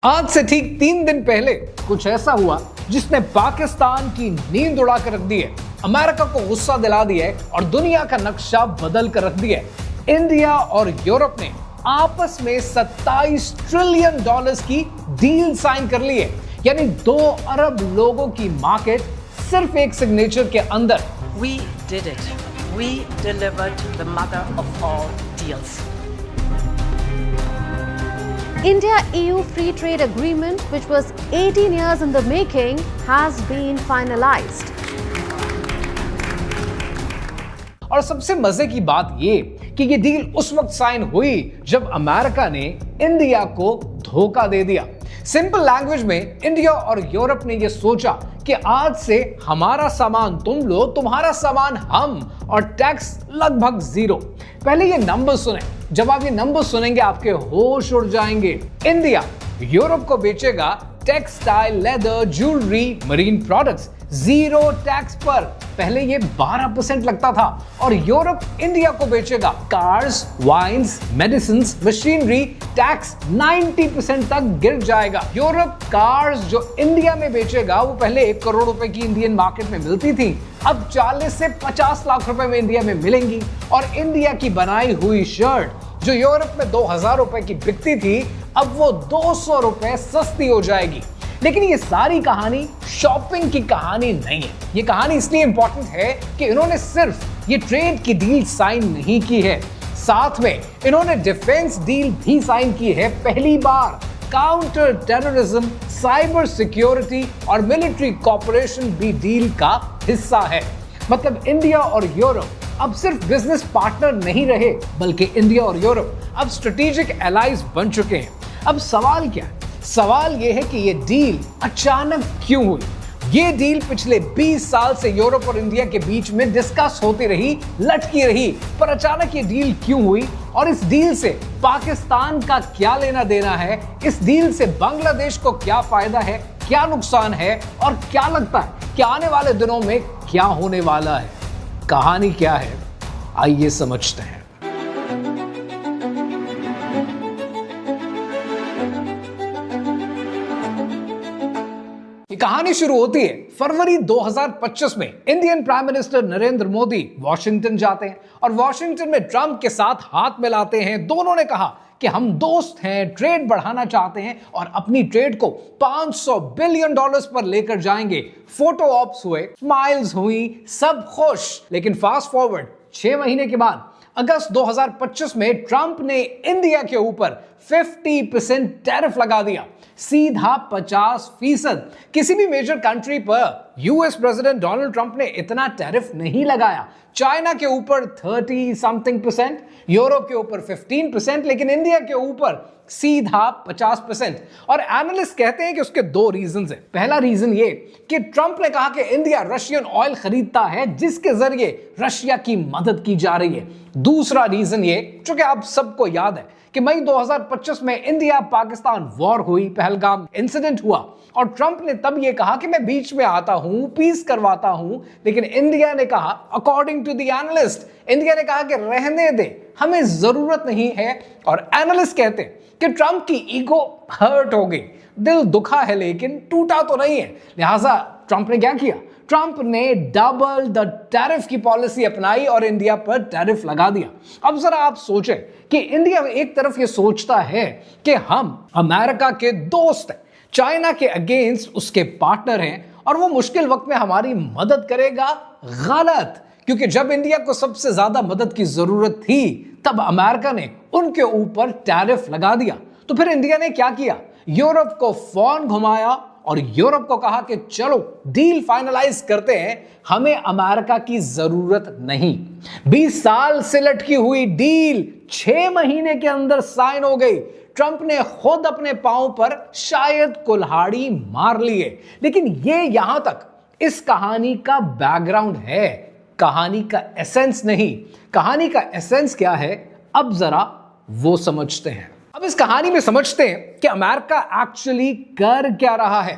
आज से ठीक 3 दिन पहले कुछ ऐसा हुआ जिसने पाकिस्तान की नींद उड़ा कर रख दी है, अमेरिका को गुस्सा दिला दिया है और दुनिया का नक्शा बदल कर रख दिया है। इंडिया और यूरोप ने आपस में 27 ट्रिलियन डॉलर्स की डील साइन कर ली है, यानी 2 अरब लोगों की मार्केट सिर्फ एक सिग्नेचर के अंदर। We did it. We delivered the mother of all deals. India-EU Free Trade Agreement, which was 18 years in the making, has been finalized. और सबसे मजे की बात ये कि ये डील उस वक्त साइन हुई जब अमेरिका ने इंडिया को धोखा दे दिया। सिंपल लैंग्वेज में इंडिया और यूरोप ने ये सोचा कि आज से हमारा सामान तुम लो, तुम्हारा सामान हम, और टैक्स लगभग 0। पहले ये नंबर सुने, जब आप ये नंबर सुनेंगे आपके होश उड़ जाएंगे। इंडिया यूरोप को बेचेगा textile, leather, jewellery, marine products 0 tax पर। पहले ये 12% लगता था। और यूरोप इंडिया को बेचेगा cars, wines, medicines, machinery, tax 90% तक गिर जाएगा। यूरोप कार्स जो इंडिया में बेचेगा वो पहले 1 करोड़ रुपए की इंडियन मार्केट में मिलती थी, अब 40 से 50 लाख रुपए में इंडिया में मिलेंगी। और इंडिया की बनाई हुई शर्ट जो यूरोप में 2000 रुपए की बिकती थी, अब वो 200 रुपए सस्ती हो जाएगी। लेकिन ये सारी कहानी शॉपिंग की कहानी नहीं है। ये कहानी इसलिए इंपॉर्टेंट है कि इन्होंने सिर्फ ये ट्रेड की डील साइन नहीं की है, साथ में इन्होंने डिफेंस डील भी साइन की है। पहली बार काउंटर टेररिज्म, साइबर सिक्योरिटी और मिलिट्री कॉपरेशन भी डील का हिस्सा है। मतलब इंडिया और यूरोप अब सिर्फ बिजनेस पार्टनर नहीं रहे, बल्कि इंडिया और यूरोप अब स्ट्रेटेजिक एलाइज बन चुके हैं। अब सवाल क्या है? सवाल यह है कि यह डील अचानक क्यों हुई? ये डील पिछले 20 साल से यूरोप और इंडिया के बीच में डिस्कस होती रही, लटकी रही, पर अचानक ये डील क्यों हुई? और इस डील से पाकिस्तान का क्या लेना देना है? इस डील से बांग्लादेश को क्या फायदा है, क्या नुकसान है, और क्या लगता है कि आने वाले दिनों में क्या होने वाला है? कहानी क्या है, आइए समझते हैं। कहानी शुरू होती है फरवरी 2025 में। Indian prime minister Narendra Modi Washington जाते हैं और वॉशिंगटन में ट्रंप के साथ हाथ मिलाते हैं। दोनों ने कहा कि हम दोस्त हैं, ट्रेड बढ़ाना चाहते हैं और अपनी ट्रेड को $500 बिलियन पर लेकर जाएंगे। फोटो ऑप्स हुए, स्माइल्स हुई, सब खुश। लेकिन फास्ट फॉरवर्ड 6 महीने के बाद अगस्त 2025 में ट्रंप ने इंडिया के ऊपर 50% टैरिफ लगा दिया, सीधा 50%। किसी भी मेजर कंट्री पर यूएस प्रेसिडेंट डोनाल्ड ट्रंप ने इतना टैरिफ नहीं लगाया। चाइना के ऊपर 30% यूरोप के ऊपर 15%, लेकिन इंडिया के ऊपर सीधा 50%। और एनालिस्ट कहते हैं कि उसके 2 रीजंस हैं। पहला रीजन ये कि ट्रंप ने कहा कि इंडिया रशियन ऑयल खरीदता है, जिसके जरिए रशिया की मदद की जा रही है। दूसरा रीजन ये, जो कि आप सबको याद है, कि मई 2025 में इंडिया पाकिस्तान वॉर हुई, पहलगाम इंसिडेंट हुआ और ट्रंप ने तब ये कहा कि मैं बीच में आता हूं, पीस करवाता हूं। लेकिन इंडिया ने कहा, according to the analyst, India ने कहा कि रहने दे, हमें जरूरत नहीं है। और एनालिस्ट कहते हैं कि ट्रंप की ईगो हर्ट हो गई, दिल दुखा है लेकिन टूटा तो नहीं है। लिहाजा ट्रंप ने क्या किया? ट्रंप ने डबल द टैरिफ की पॉलिसी अपनाई और इंडिया पर टैरिफ लगा दिया। अब जरा आप सोचें कि इंडिया एक तरफ ये सोचता है कि हम अमेरिका के दोस्त हैं, चाइना के अगेंस्ट उसके पार्टनर हैं और वो मुश्किल वक्त में हमारी मदद करेगा। गलत, क्योंकि जब इंडिया को सबसे ज्यादा मदद की जरूरत थी तब अमेरिका ने उनके ऊपर टैरिफ लगा दिया। तो फिर इंडिया ने क्या किया? यूरोप को फोन घुमाया और यूरोप को कहा कि चलो डील फाइनलाइज करते हैं, हमें अमेरिका की जरूरत नहीं। 20 साल से लटकी हुई डील 6 महीने के अंदर साइन हो गई। ट्रंप ने खुद अपने पांव पर शायद कुल्हाड़ी मार ली है। लेकिन ये यहां तक इस कहानी का बैकग्राउंड है, कहानी का एसेंस नहीं। कहानी का एसेंस क्या है, अब जरा वो समझते हैं। अब इस कहानी में समझते हैं कि अमेरिका एक्चुअली कर क्या रहा है।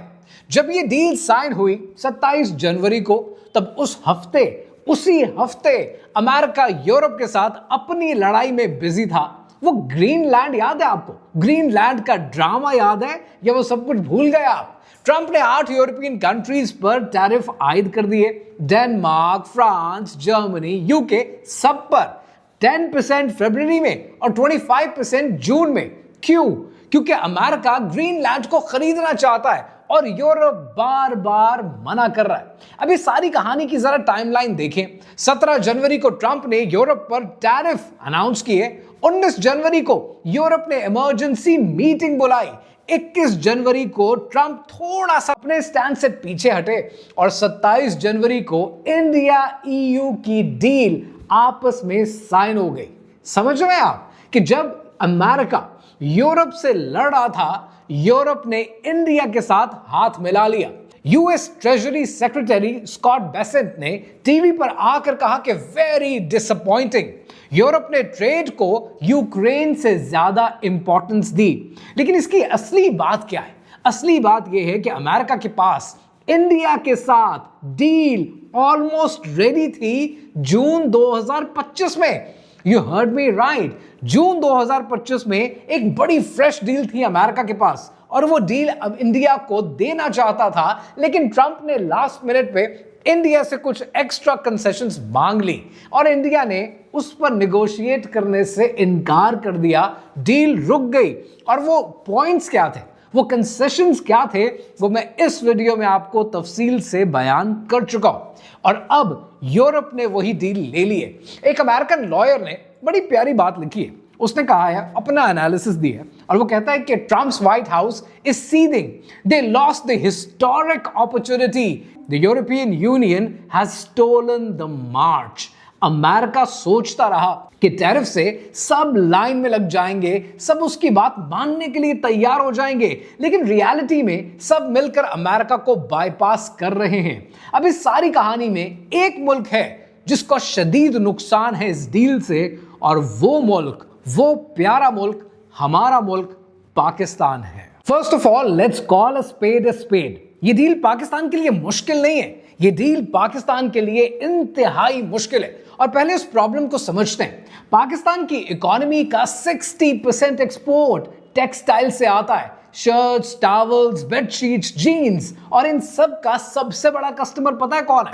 जब ये डील साइन हुई 27 जनवरी को, तब उसी हफ्ते अमेरिका यूरोप के साथ अपनी लड़ाई में बिजी था वो ग्रीनलैंड याद है आपको? ग्रीनलैंड का ड्रामा याद है या वो सब कुछ भूल गए आप? ट्रंप ने 8 यूरोपियन कंट्रीज पर टैरिफ आयद कर दिए। डेनमार्क, फ्रांस, जर्मनी, यूके, सब पर 10% फरवरी में और 25% जून में। क्यों? क्योंकि अमेरिका ग्रीनलैंड को खरीदना चाहता है और यूरोप बार बार मना कर रहा है। अभी सारी कहानी की जरा टाइमलाइन देखें। 17 जनवरी को ट्रंप ने यूरोप पर टैरिफ अनाउंस किए। 19 जनवरी को यूरोप ने इमरजेंसी मीटिंग बुलाई। 21 जनवरी को ट्रंप थोड़ा सा अपने स्टैंड से पीछे हटे और 27 जनवरी को इंडिया EU की डील आपस में साइन हो गई। समझ रहे हैं आप कि जब अमेरिका यूरोप से लड़ रहा था, यूरोप ने इंडिया के साथ हाथ मिला लिया। US treasury secretary Scott Bessent ने टीवी पर आकर कहा कि वेरी डिसअपॉइंटिंग, यूरोप ने ट्रेड को यूक्रेन से ज्यादा इंपॉर्टेंस दी। लेकिन इसकी असली बात क्या है? असली बात यह है कि अमेरिका के पास इंडिया के साथ डील ऑलमोस्ट रेडी थी जून 2025 में। यू हर्ड मी राइट, जून 2025 में एक बड़ी फ्रेश डील थी अमेरिका के पास और वो डील अब इंडिया को देना चाहता था। लेकिन ट्रंप ने लास्ट मिनट पे इंडिया से कुछ एक्स्ट्रा कंसेशंस मांग ली और इंडिया ने उस पर निगोशिएट करने से इनकार कर दिया। डील रुक गई। और वो पॉइंट्स क्या थे, वो कंसेशंस क्या थे, वो मैं इस वीडियो में आपको तफसील से बयान कर चुका हूं। और अब यूरोप ने वही डील ले ली है। एक अमेरिकन लॉयर ने बड़ी प्यारी बात लिखी है। उसने कहा है, अपना एनालिसिस दिया और वो कहता है कि Trump's White House is seething, they lost the historic opportunity, the European Union has stolen the march. America सोचता रहा कि टैरिफ से सब लाइन में लग जाएंगे, सब उसकी बात मानने के लिए तैयार हो जाएंगे, लेकिन रियलिटी में सब मिलकर अमेरिका को बाईपास कर रहे हैं। अब इस सारी कहानी में एक मुल्क है जिसको शदीद नुकसान है इस डील से, और वो मुल्क, वो प्यारा मुल्क, हमारा मुल्क पाकिस्तान है। First of all let's call a spade. ये डील पाकिस्तान के लिए मुश्किल नहीं है, ये डील पाकिस्तान के लिए इंतहाई मुश्किल है। और पहले उस प्रॉब्लम को समझते हैं। पाकिस्तान की इकोनॉमी का 60% एक्सपोर्ट टेक्सटाइल से आता है। शर्ट्स, टॉवल्स, बेडशीट्स, जीन्स, और इन सब का सबसे बड़ा कस्टमर पता है कौन है?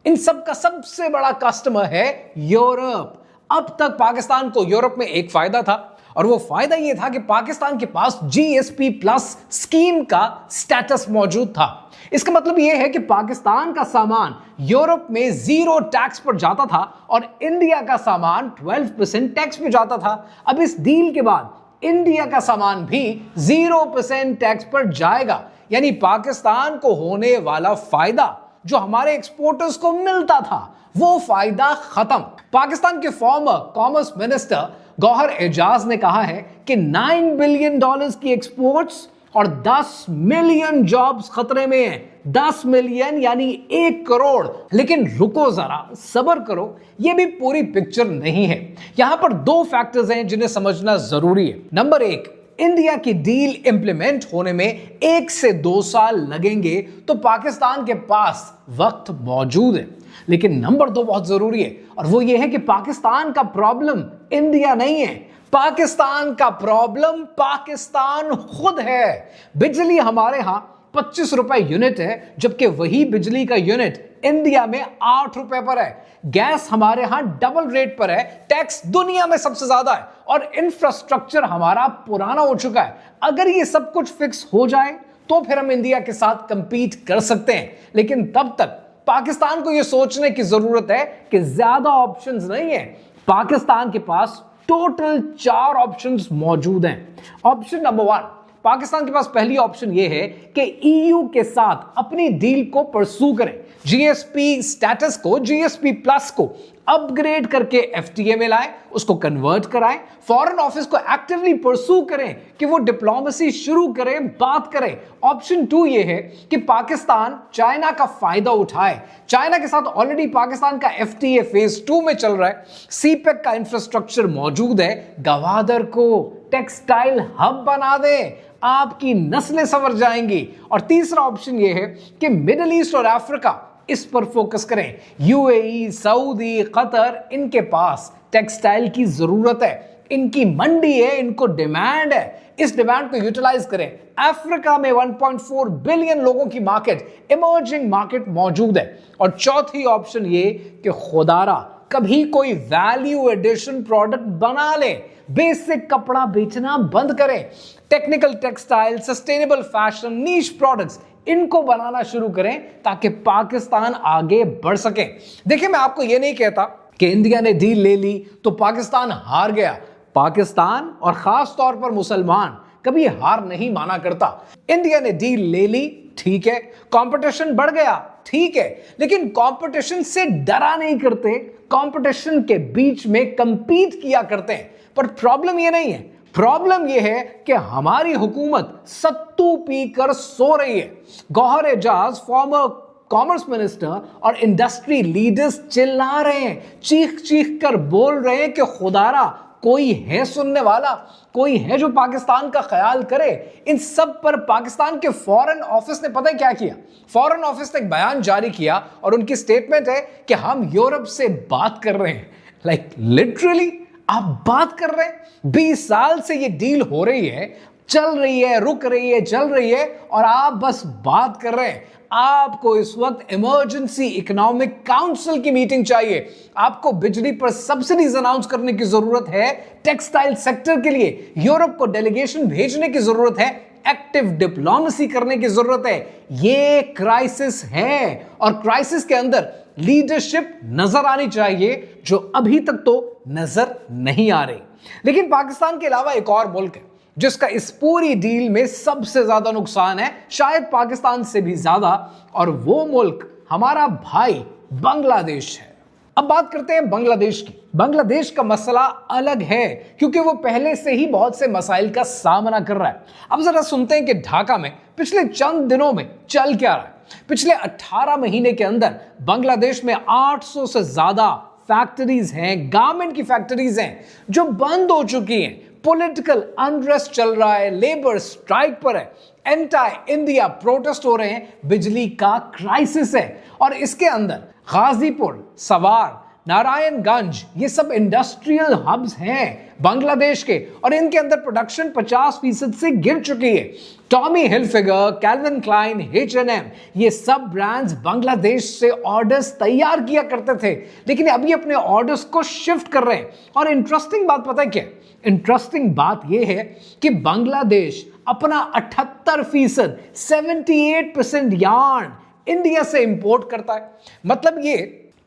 इन सब का सबसे बड़ा कस्टमर है यूरोप। अब तक पाकिस्तान को यूरोप में एक फायदा था और वो फायदा ये था कि पाकिस्तान के पास GSP+ स्कीम का स्टेटस मौजूद था। इसका मतलब यह है कि पाकिस्तान का सामान यूरोप में 0 टैक्स पर जाता था और इंडिया का सामान 12% टैक्स पे जाता था। अब इस डील के बाद इंडिया का सामान भी 0% टैक्स पर जाएगा, यानी पाकिस्तान को होने वाला फायदा जो हमारे एक्सपोर्टर्स को मिलता था वो फायदा खत्म। पाकिस्तान के former commerce minister Gohar Ejaz ने कहा है कि $9 बिलियन की एक्सपोर्ट्स और 10 मिलियन जॉब्स खतरे में हैं। 10 मिलियन यानी 1 करोड़। लेकिन रुको जरा, सब्र करो, यह भी पूरी पिक्चर नहीं है। यहां पर 2 फैक्टर्स हैं जिन्हें समझना जरूरी है। नंबर 1, इंडिया की डील इंप्लीमेंट होने में 1 से 2 साल लगेंगे, तो पाकिस्तान के पास वक्त मौजूद है। लेकिन नंबर 2 बहुत जरूरी है और वो ये है कि पाकिस्तान का प्रॉब्लम इंडिया नहीं है, पाकिस्तान का प्रॉब्लम पाकिस्तान खुद है। बिजली हमारे यहां 25 रुपए यूनिट है, जबकि वही बिजली का यूनिट इंडिया में 8 रुपए पर है। गैस हमारे यहां डबल रेट पर है, टैक्स दुनिया में सबसे ज्यादा है और इंफ्रास्ट्रक्चर हमारा पुराना हो चुका है। अगर ये सब कुछ फिक्स हो जाए तो फिर हम इंडिया के साथ कंपीट कर सकते हैं, लेकिन तब तक पाकिस्तान को यह सोचने की जरूरत है कि ज्यादा ऑप्शंस नहीं है। पाकिस्तान के पास टोटल 4 ऑप्शंस मौजूद हैं। ऑप्शन नंबर 1, पाकिस्तान के पास पहली ऑप्शन यह है कि EU के साथ अपनी डील को परसू करें, GSP स्टेटस को, GSP+ को अपग्रेड करके FTA में लाएं, उसको कन्वर्ट कराएं, फॉरेन ऑफिस को एक्टिवली परसू करें कि वो डिप्लोमेसी शुरू करें, बात करें। ऑप्शन 2 ये है कि पाकिस्तान चाइना का फायदा उठाए। चाइना के साथ ऑलरेडी पाकिस्तान का FTA फेज 2 में चल रहा है, CPEC का इंफ्रास्ट्रक्चर मौजूद है। गवादर को टेक्सटाइल हब बना दें, आपकी नस्लें संवर जाएंगी। और तीसरा ऑप्शन यह है कि मिडिल ईस्ट और अफ्रीका, इस पर फोकस करें। UAE, सऊदी, कतर, इनके पास टेक्सटाइल की जरूरत है। इनकी मंडी है, इनको डिमांड है, इस डिमांड को यूटिलाइज करें। अफ्रीका में 1.4 बिलियन लोगों की मार्केट, इमर्जिंग मार्केट मौजूद है। और चौथी ऑप्शन ये कि खुदारा कभी कोई वैल्यू एडिशन प्रोडक्ट बना ले, बेसिक कपड़ा बेचना बंद करें, टेक्निकल टेक्सटाइल, सस्टेनेबल फैशन, नीश प्रोडक्ट्स इनको बनाना शुरू करें ताकि पाकिस्तान आगे बढ़ सके। देखिए, मैं आपको यह नहीं कहता कि इंडिया ने डील ले ली तो पाकिस्तान हार गया। पाकिस्तान और खास तौर पर मुसलमान कभी हार नहीं माना करता। इंडिया ने डील ले ली, ठीक है, कंपटीशन बढ़ गया, ठीक है, लेकिन कंपटीशन से डरा नहीं करते, कंपटीशन के बीच में कंपीट किया करते हैं। पर प्रॉब्लम ये नहीं है, प्रॉब्लम यह है कि हमारी हुकूमत सत्तू पीकर सो रही है। Gohar Ejaz, former commerce minister और इंडस्ट्री लीडर्स चिल्ला रहे हैं, चीख चीख कर बोल रहे हैं कि खुदारा कोई है सुनने वाला, कोई है जो पाकिस्तान का ख्याल करे। इन सब पर पाकिस्तान के फॉरेन ऑफिस ने पता है क्या किया? फॉरेन ऑफिस ने एक बयान जारी किया और उनकी स्टेटमेंट है कि हम यूरोप से बात कर रहे हैं। लाइक लिटरली आप बात कर रहे हैं? 20 साल से ये डील हो रही है, चल रही है, रुक रही है, चल रही है, और आप बस बात कर रहे हैं। आपको इस वक्त इमरजेंसी इकोनॉमिक काउंसिल की मीटिंग चाहिए। आपको बिजली पर सब्सिडीज अनाउंस करने की जरूरत है। टेक्सटाइल सेक्टर के लिए यूरोप को डेलीगेशन भेजने की जरूरत है। एक्टिव डिप्लोमेसी करने की जरूरत है। ये क्राइसिस है और क्राइसिस के अंदर लीडरशिप नजर आनी चाहिए, जो अभी तक तो नजर नहीं आ रही। लेकिन पाकिस्तान के अलावा एक और मुल्क है जिसका इस पूरी डील में सबसे ज्यादा नुकसान है, शायद पाकिस्तान से भी ज्यादा, और वो मुल्क हमारा भाई बांग्लादेश है। अब बात करते हैं बांग्लादेश की। बांग्लादेश का मसला अलग है क्योंकि वो पहले से ही बहुत से मसाइल का सामना कर रहा है। अब जरा सुनते हैं कि ढाका में पिछले चंद दिनों में चल क्या रहा है। पिछले 18 महीने के अंदर बांग्लादेश में 800 से ज्यादा फैक्ट्रीज हैं, गारमेंट की फैक्ट्रीज हैं जो बंद हो चुकी हैं। पॉलिटिकल अनरेस्ट चल रहा है, लेबर स्ट्राइक पर है, एंटी इंडिया प्रोटेस्ट हो रहे हैं, बिजली का क्राइसिस है। और इसके अंदर गाजीपुर, सवार, नारायणगंज, ये सब इंडस्ट्रियल हब्स हैं बांग्लादेश के, और इनके अंदर प्रोडक्शन 50% से गिर चुकी है। Tommy Hilfiger, kelvin Kline, H&M, ये सब ब्रांड्स बांग्लादेश से ऑर्डर्स तैयार किया करते थे, लेकिन अभी अपने ऑर्डर्स को शिफ्ट कर रहे हैं। और इंटरेस्टिंग बात पता है क्या? इंटरेस्टिंग बात यह है कि बांग्लादेश अपना 78%, 78% यार्न इंडिया से इंपोर्ट करता है। मतलब ये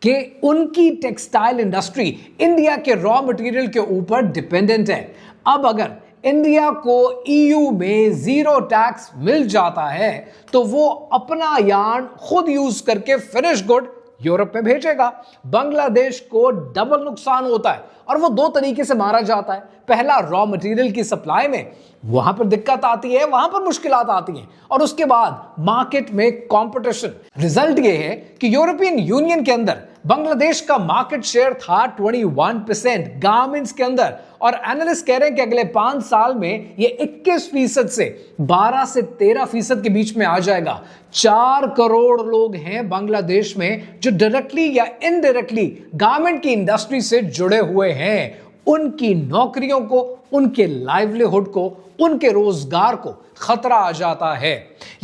कि उनकी टेक्सटाइल इंडस्ट्री इंडिया के रॉ मटेरियल के ऊपर डिपेंडेंट है। अब अगर इंडिया को EU में 0 टैक्स मिल जाता है तो वो अपना यार्न खुद यूज करके फिनिश गुड यूरोप में भेजेगा। बांग्लादेश को डबल नुकसान होता है और वो 2 तरीके से मारा जाता है। पहला, रॉ मटेरियल की सप्लाई में वहां पर दिक्कत आती है, वहां पर मुश्किलात आती हैं, और उसके बाद मार्केट में कंपटीशन। रिजल्ट ये है कि यूरोपियन यूनियन के अंदर बांग्लादेश का मार्केट शेयर था 21% गारमेंट्स के अंदर, और एनालिस्ट कह रहे हैं कि अगले 5 साल में ये 21% से 12 से 13% के बीच में आ जाएगा। 4 करोड़ लोग हैं बांग्लादेश में जो डायरेक्टली या इनडायरेक्टली गारमेंट की इंडस्ट्री से जुड़े हुए हैं। उनकी नौकरियों को, उनके लाइवलीहुड को, उनके रोजगार को खतरा आ जाता है।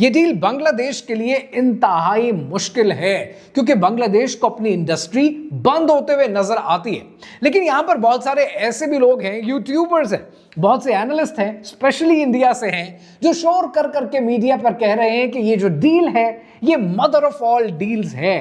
यह डील बांग्लादेश के लिए इंतहाई मुश्किल है क्योंकि बांग्लादेश को अपनी इंडस्ट्री बंद होते हुए नजर आती है। लेकिन यहां पर बहुत सारे ऐसे भी लोग हैं, यूट्यूबर्स हैं, बहुत से एनालिस्ट हैं, स्पेशली इंडिया से हैं, जो शोर कर करके मीडिया पर कह रहे हैं कि ये जो डील है ये मदर ऑफ ऑल डील्स है।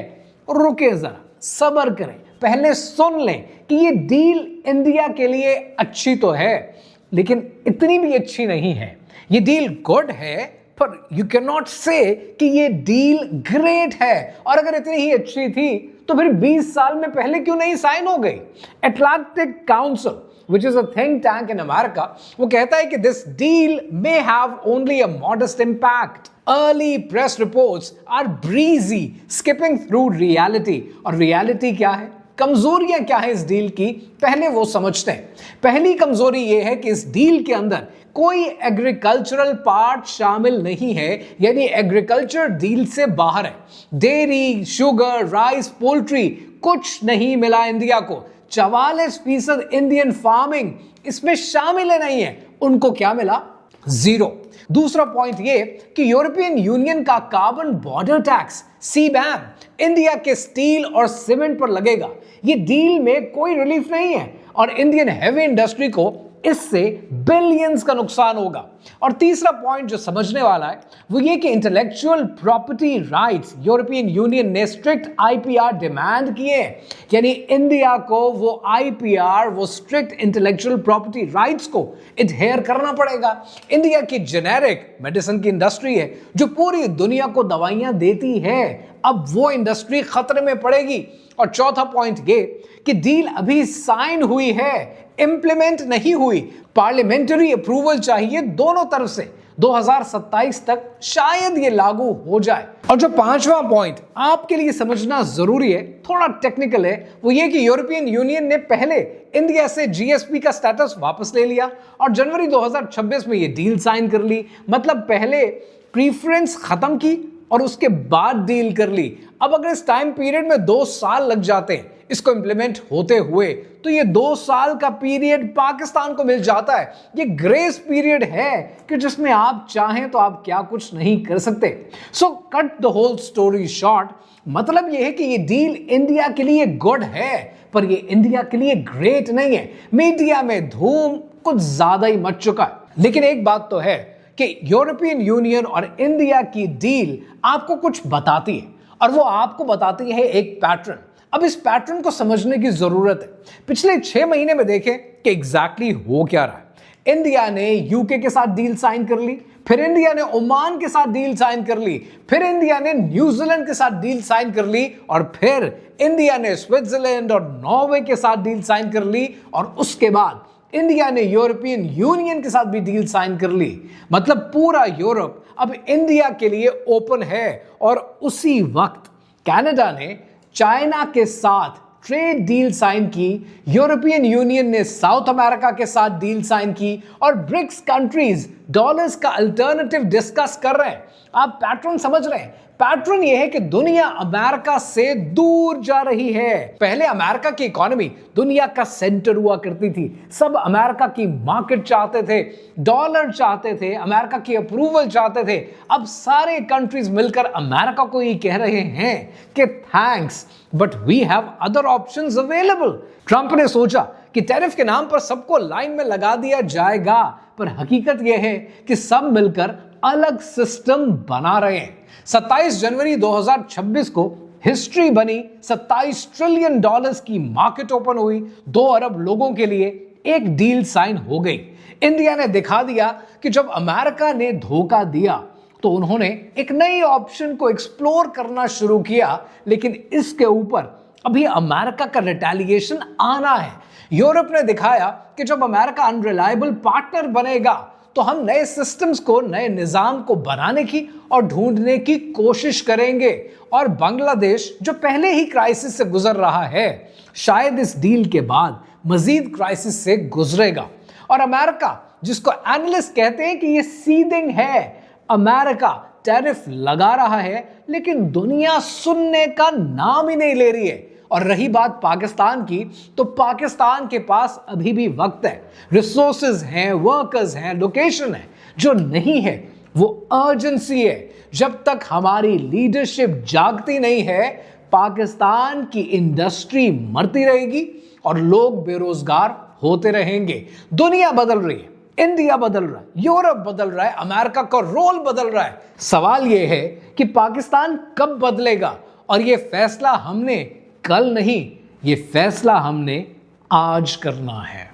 रुके जरा, सब्र करें, पहले सुन लें कि ये डील इंडिया के लिए अच्छी तो है लेकिन इतनी भी अच्छी नहीं है। ये डील गुड है पर यू कैन नॉट से कि ये डील ग्रेट है। और अगर इतनी ही अच्छी थी तो फिर 20 साल में पहले क्यों नहीं साइन हो गई? Atlantic council, which is a think tank in America, वो कहता है कि this deal may have only a modest impact. Early press reports are breezy, skipping through reality. और reality क्या है? कमजोरियां क्या है इस डील की? पहले वो समझते हैं। पहली कमजोरी ये है कि इस डील के अंदर कोई एग्रीकल्चरल पार्ट शामिल नहीं है, यानी एग्रीकल्चर डील से बाहर है। डेयरी, शुगर, राइस, पोल्ट्री कुछ नहीं मिला इंडिया को। 44% इंडियन फार्मिंग इसमें शामिल नहीं है, उनको क्या मिला? 0। दूसरा पॉइंट ये कि यूरोपियन यूनियन का carbon border tax CBAM India के स्टील और सीमेंट पर लगेगा। ये डील में कोई रिलीफ नहीं है और इंडियन हेवी इंडस्ट्री को इससे बिलियंस का नुकसान होगा। और तीसरा पॉइंट जो समझने वाला है वो ये कि intellectual property rights European union ने स्ट्रिक्ट IPR डिमांड किए हैं, यानी इंडिया को वो IPR, वो स्ट्रिक्ट इंटेलेक्चुअल प्रॉपर्टी राइट्स को एडहेयर करना पड़ेगा। इंडिया की जेनेरिक मेडिसिन की इंडस्ट्री है जो पूरी दुनिया को दवाइयां देती है, अब वो इंडस्ट्री खतरे में पड़ेगी। और चौथा पॉइंट ये कि डील अभी साइन हुई है, इंप्लीमेंट नहीं हुई, पार्लियामेंट्री अप्रूवल चाहिए दोनों तरफ से। 2027 तक शायद ये लागू हो जाए। और जो पांचवा पॉइंट आपके लिए समझना जरूरी है, थोड़ा टेक्निकल है, वो ये कि यूरोपियन यूनियन ने पहले इंडिया से GSP का स्टेटस वापस ले लिया और जनवरी 2026 में ये डील साइन कर ली। मतलब पहले प्रीफरेंस खत्म की और उसके बाद डील कर ली। अब अगर इस टाइम पीरियड में 2 साल लग जाते हैं इसको इंप्लीमेंट होते हुए, तो ये 2 साल का पीरियड पाकिस्तान को मिल जाता है। ये ग्रेस पीरियड है कि जिसमें आप चाहें तो आप क्या कुछ नहीं कर सकते। So cut the whole story short, मतलब ये है कि ये डील इंडिया के लिए गुड है, पर ये इंडिया के लिए ग्रेट नहीं है। मीडिया में धूम कुछ ज्यादा ही मच चुका है। लेकिन एक बात तो है कि यूरोपियन यूनियन और इंडिया की डील आपको कुछ बताती है और वो आपको बताती है एक पैटर्न। अब इस पैटर्न को समझने की जरूरत है। पिछले 6 महीने में देखें कि एग्जैक्टली हो क्या रहा है। इंडिया ने यूके के साथ डील साइन कर ली, फिर इंडिया ने ओमान के साथ डील साइन कर ली, फिर इंडिया ने न्यूजीलैंड के साथ डील साइन कर ली, और फिर इंडिया ने स्विट्जरलैंड और नॉर्वे के साथ डील साइन कर ली, और उसके बाद इंडिया ने यूरोपियन यूनियन के साथ भी डील साइन कर ली। मतलब पूरा यूरोप अब इंडिया के लिए ओपन है। और उसी वक्त कनाडा ने चाइना के साथ ट्रेड डील साइन की, यूरोपियन यूनियन ने साउथ अमेरिका के साथ डील साइन की, और ब्रिक्स कंट्रीज डॉलर्स का अल्टरनेटिव डिस्कस कर रहे हैं। आप पैटर्न समझ रहे हैं? पैटर्न यह है कि दुनिया अमेरिका से दूर जा रही है। पहले अमेरिका की इकोनॉमी दुनिया का सेंटर हुआ करती थी, सब अमेरिका की मार्केट चाहते थे, डॉलर चाहते थे, अमेरिका की अप्रूवल चाहते थे। अब सारे कंट्रीज मिलकर अमेरिका को ये कह रहे हैं कि thanks but we have other options available. Trump ने सोचा कि टैरिफ के नाम पर सबको लाइन में लगा दिया जाएगा, पर हकीकत यह है कि सब मिलकर अलग सिस्टम बना रहे हैं। 27 जनवरी 2026 को हिस्ट्री बनी। 27 ट्रिलियन डॉलर्स की मार्केट ओपन हुई, 2 अरब लोगों के लिए एक डील साइन हो गई। इंडिया ने दिखा दिया कि जब अमेरिका ने धोखा दिया तो उन्होंने एक नई ऑप्शन को एक्सप्लोर करना शुरू किया, लेकिन इसके ऊपर अभी अमेरिका का रिटेलिएशन आना है। यूरोप ने दिखाया कि जब अमेरिका अनरिलायबल पार्टनर बनेगा तो हम नए सिस्टम्स को, नए निजाम को बनाने की और ढूंढने की कोशिश करेंगे। और बांग्लादेश जो पहले ही क्राइसिस से गुजर रहा है, शायद इस डील के बाद मजीद क्राइसिस से गुजरेगा। और अमेरिका, जिसको एनालिस्ट कहते हैं कि ये सीदिंग है, अमेरिका टैरिफ लगा रहा है लेकिन दुनिया सुनने का नाम ही नहीं ले रही है। और रही बात पाकिस्तान की, तो पाकिस्तान के पास अभी भी वक्त है, रिसोर्सेज हैं, वर्कर्स हैं, लोकेशन है। जो नहीं है वो अर्जेंसी है। जब तक हमारी लीडरशिप जागती नहीं है, पाकिस्तान की इंडस्ट्री मरती रहेगी और लोग बेरोजगार होते रहेंगे। दुनिया बदल रही है, इंडिया बदल रहा है, यूरोप बदल रहा है, अमेरिका का रोल बदल रहा है। सवाल यह है कि पाकिस्तान कब बदलेगा? और यह फैसला हमने कल नहीं, ये फैसला हमने आज करना है।